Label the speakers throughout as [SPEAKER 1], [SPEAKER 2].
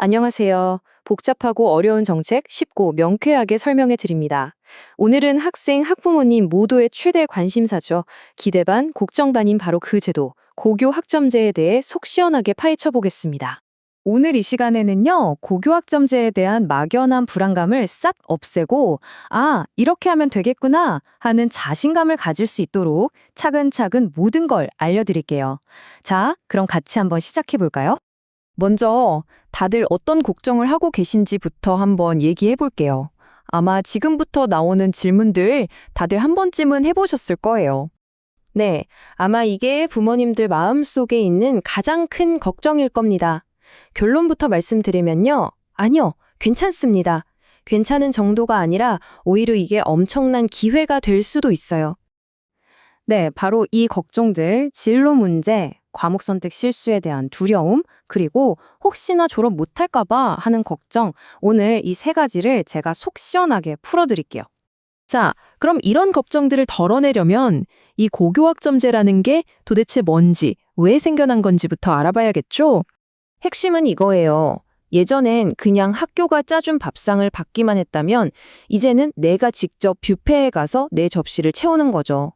[SPEAKER 1] 안녕하세요. 복잡하고 어려운 정책 쉽고 명쾌하게 설명해 드립니다. 오늘은 학생, 학부모님 모두의 최대 관심사죠. 기대 반, 걱정 반인 바로 그 제도, 고교 학점제에 대해 속 시원하게 파헤쳐 보겠습니다.
[SPEAKER 2] 오늘 이 시간에는요, 고교학점제에 대한 막연한 불안감을 싹 없애고, 아, 이렇게 하면 되겠구나 하는 자신감을 가질 수 있도록 차근차근 모든 걸 알려드릴게요. 자, 그럼 같이 한번 시작해 볼까요? 먼저 다들 어떤 걱정을 하고 계신지부터 한번 얘기해 볼게요. 아마 지금부터 나오는 질문들 다들 한 번쯤은 해보셨을 거예요.
[SPEAKER 1] 네, 아마 이게 부모님들 마음속에 있는 가장 큰 걱정일 겁니다. 결론부터 말씀드리면요. 아니요, 괜찮습니다. 괜찮은 정도가 아니라 오히려 이게 엄청난 기회가 될 수도 있어요. 네, 바로 이 걱정들, 진로 문제, 과목 선택 실수에 대한 두려움, 그리고 혹시나 졸업 못할까봐 하는 걱정, 오늘 이 세 가지를 제가 속 시원하게 풀어드릴게요.
[SPEAKER 2] 자, 그럼 이런 걱정들을 덜어내려면 이 고교학점제라는 게 도대체 뭔지, 왜 생겨난 건지부터 알아봐야겠죠?
[SPEAKER 1] 핵심은 이거예요. 예전엔 그냥 학교가 짜준 밥상을 받기만 했다면 이제는 내가 직접 뷔페에 가서 내 접시를 채우는 거죠.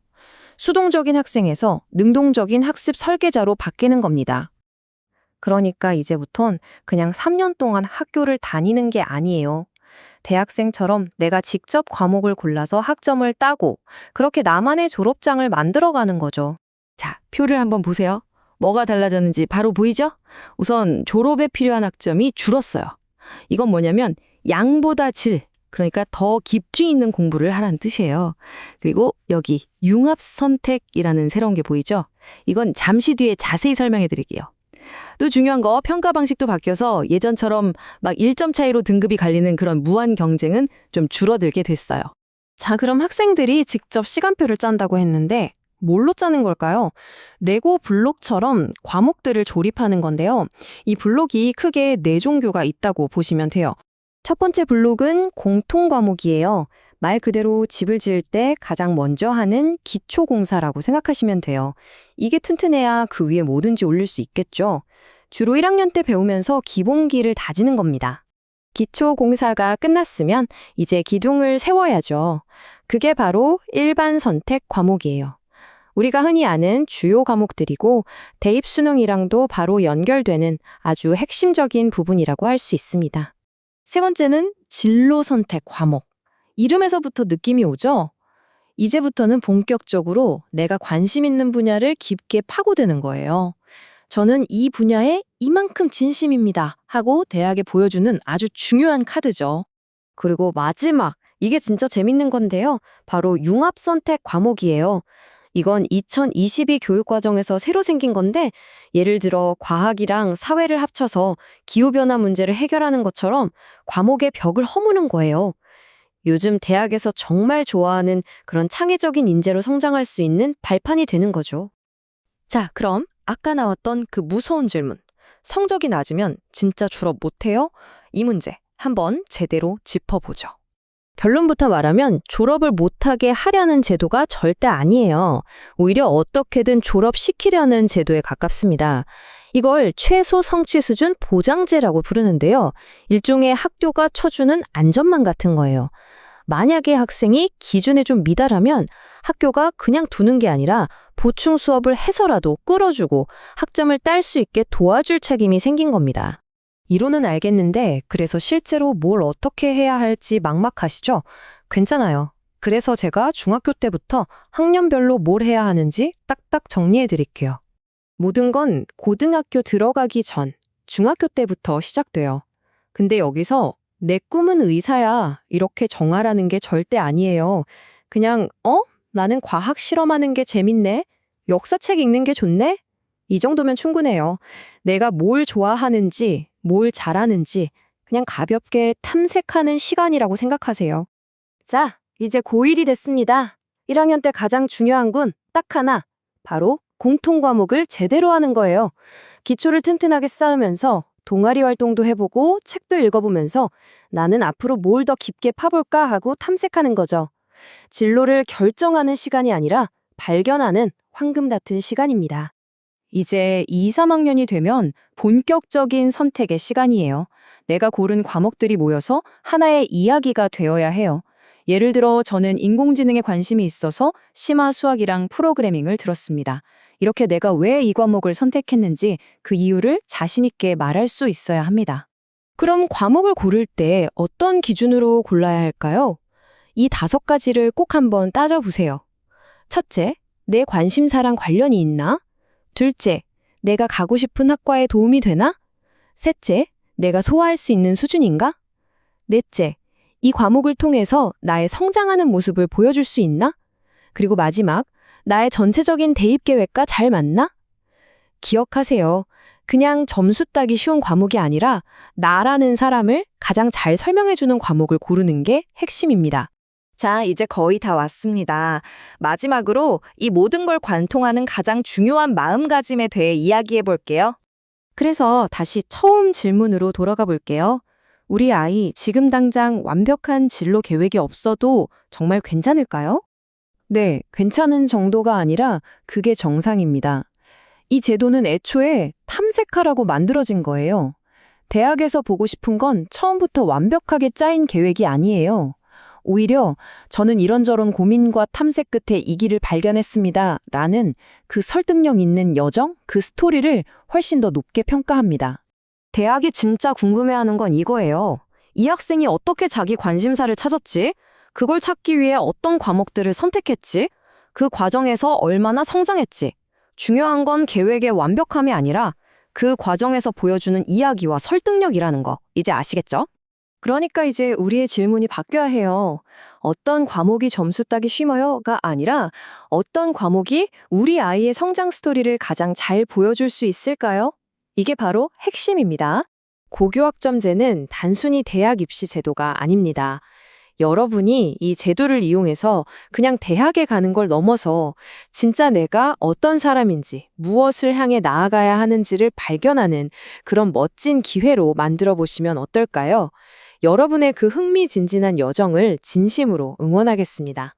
[SPEAKER 1] 수동적인 학생에서 능동적인 학습 설계자로 바뀌는 겁니다. 그러니까 이제부턴 그냥 3년 동안 학교를 다니는 게 아니에요. 대학생처럼 내가 직접 과목을 골라서 학점을 따고 그렇게 나만의 졸업장을 만들어가는 거죠.
[SPEAKER 2] 자, 표를 한번 보세요. 뭐가 달라졌는지 바로 보이죠? 우선 졸업에 필요한 학점이 줄었어요. 이건 뭐냐면 양보다 질, 그러니까 더 깊이 있는 공부를 하라는 뜻이에요. 그리고 여기 융합 선택이라는 새로운 게 보이죠? 이건 잠시 뒤에 자세히 설명해 드릴게요. 또 중요한 거 평가 방식도 바뀌어서 예전처럼 막 1점 차이로 등급이 갈리는 그런 무한 경쟁은 좀 줄어들게 됐어요.
[SPEAKER 1] 자, 그럼 학생들이 직접 시간표를 짠다고 했는데 뭘로 짜는 걸까요? 레고 블록처럼 과목들을 조립하는 건데요. 이 블록이 크게 네 종교가 있다고 보시면 돼요. 첫 번째 블록은 공통 과목이에요. 말 그대로 집을 지을 때 가장 먼저 하는 기초 공사라고 생각하시면 돼요. 이게 튼튼해야 그 위에 뭐든지 올릴 수 있겠죠. 주로 1학년 때 배우면서 기본기를 다지는 겁니다. 기초 공사가 끝났으면 이제 기둥을 세워야죠. 그게 바로 일반 선택 과목이에요. 우리가 흔히 아는 주요 과목들이고 대입 수능이랑도 바로 연결되는 아주 핵심적인 부분이라고 할 수 있습니다. 세 번째는 진로 선택 과목. 이름에서부터 느낌이 오죠? 이제부터는 본격적으로 내가 관심 있는 분야를 깊게 파고드는 거예요. 저는 이 분야에 이만큼 진심입니다 하고 대학에 보여주는 아주 중요한 카드죠. 그리고 마지막, 이게 진짜 재밌는 건데요. 바로 융합 선택 과목이에요. 이건 2022 교육과정에서 새로 생긴 건데 예를 들어 과학이랑 사회를 합쳐서 기후변화 문제를 해결하는 것처럼 과목의 벽을 허무는 거예요. 요즘 대학에서 정말 좋아하는 그런 창의적인 인재로 성장할 수 있는 발판이 되는 거죠. 자, 그럼 아까 나왔던 그 무서운 질문. 성적이 낮으면 진짜 졸업 못해요? 이 문제 한번 제대로 짚어보죠. 결론부터 말하면 졸업을 못하게 하려는 제도가 절대 아니에요. 오히려 어떻게든 졸업시키려는 제도에 가깝습니다. 이걸 최소 성취 수준 보장제라고 부르는데요. 일종의 학교가 쳐주는 안전망 같은 거예요. 만약에 학생이 기준에 좀 미달하면 학교가 그냥 두는 게 아니라 보충 수업을 해서라도 끌어주고 학점을 딸 수 있게 도와줄 책임이 생긴 겁니다. 이론은 알겠는데 그래서 실제로 뭘 어떻게 해야 할지 막막하시죠? 괜찮아요. 그래서 제가 중학교 때부터 학년별로 뭘 해야 하는지 딱딱 정리해 드릴게요. 모든 건 고등학교 들어가기 전, 중학교 때부터 시작돼요. 근데 여기서 내 꿈은 의사야 이렇게 정하라는 게 절대 아니에요. 그냥 나는 과학 실험하는 게 재밌네? 역사책 읽는 게 좋네? 이 정도면 충분해요. 내가 뭘 좋아하는지, 뭘 잘하는지 그냥 가볍게 탐색하는 시간이라고 생각하세요. 자, 이제 고1이 됐습니다. 1학년 때 가장 중요한 건 딱 하나, 바로 공통 과목을 제대로 하는 거예요. 기초를 튼튼하게 쌓으면서 동아리 활동도 해보고 책도 읽어보면서 나는 앞으로 뭘 더 깊게 파볼까 하고 탐색하는 거죠. 진로를 결정하는 시간이 아니라 발견하는 황금 같은 시간입니다. 이제 2, 3학년이 되면 본격적인 선택의 시간이에요. 내가 고른 과목들이 모여서 하나의 이야기가 되어야 해요. 예를 들어 저는 인공지능에 관심이 있어서 심화 수학이랑 프로그래밍을 들었습니다. 이렇게 내가 왜 이 과목을 선택했는지 그 이유를 자신 있게 말할 수 있어야 합니다. 그럼 과목을 고를 때 어떤 기준으로 골라야 할까요? 이 5가지를 꼭 한번 따져보세요. 첫째, 내 관심사랑 관련이 있나? 둘째, 내가 가고 싶은 학과에 도움이 되나? 셋째, 내가 소화할 수 있는 수준인가? 넷째, 이 과목을 통해서 나의 성장하는 모습을 보여줄 수 있나? 그리고 마지막, 나의 전체적인 대입 계획과 잘 맞나? 기억하세요. 그냥 점수 따기 쉬운 과목이 아니라 나라는 사람을 가장 잘 설명해주는 과목을 고르는 게 핵심입니다.
[SPEAKER 3] 자, 이제 거의 다 왔습니다. 마지막으로 이 모든 걸 관통하는 가장 중요한 마음가짐에 대해 이야기해 볼게요.
[SPEAKER 1] 그래서 다시 처음 질문으로 돌아가 볼게요. 우리 아이 지금 당장 완벽한 진로 계획이 없어도 정말 괜찮을까요? 네, 괜찮은 정도가 아니라 그게 정상입니다. 이 제도는 애초에 탐색하라고 만들어진 거예요. 대학에서 보고 싶은 건 처음부터 완벽하게 짜인 계획이 아니에요. 오히려 저는 이런저런 고민과 탐색 끝에 이 길을 발견했습니다. 라는 그 설득력 있는 여정, 그 스토리를 훨씬 더 높게 평가합니다. 대학이 진짜 궁금해하는 건 이거예요. 이 학생이 어떻게 자기 관심사를 찾았지? 그걸 찾기 위해 어떤 과목들을 선택했지? 그 과정에서 얼마나 성장했지? 중요한 건 계획의 완벽함이 아니라 그 과정에서 보여주는 이야기와 설득력이라는 거, 이제 아시겠죠? 그러니까 이제 우리의 질문이 바뀌어야 해요. 어떤 과목이 점수 따기 쉬워요가 아니라 어떤 과목이 우리 아이의 성장 스토리를 가장 잘 보여줄 수 있을까요? 이게 바로 핵심입니다. 고교학점제는 단순히 대학 입시 제도가 아닙니다. 여러분이 이 제도를 이용해서 그냥 대학에 가는 걸 넘어서 진짜 내가 어떤 사람인지, 무엇을 향해 나아가야 하는지를 발견하는 그런 멋진 기회로 만들어 보시면 어떨까요? 여러분의 그 흥미진진한 여정을 진심으로 응원하겠습니다.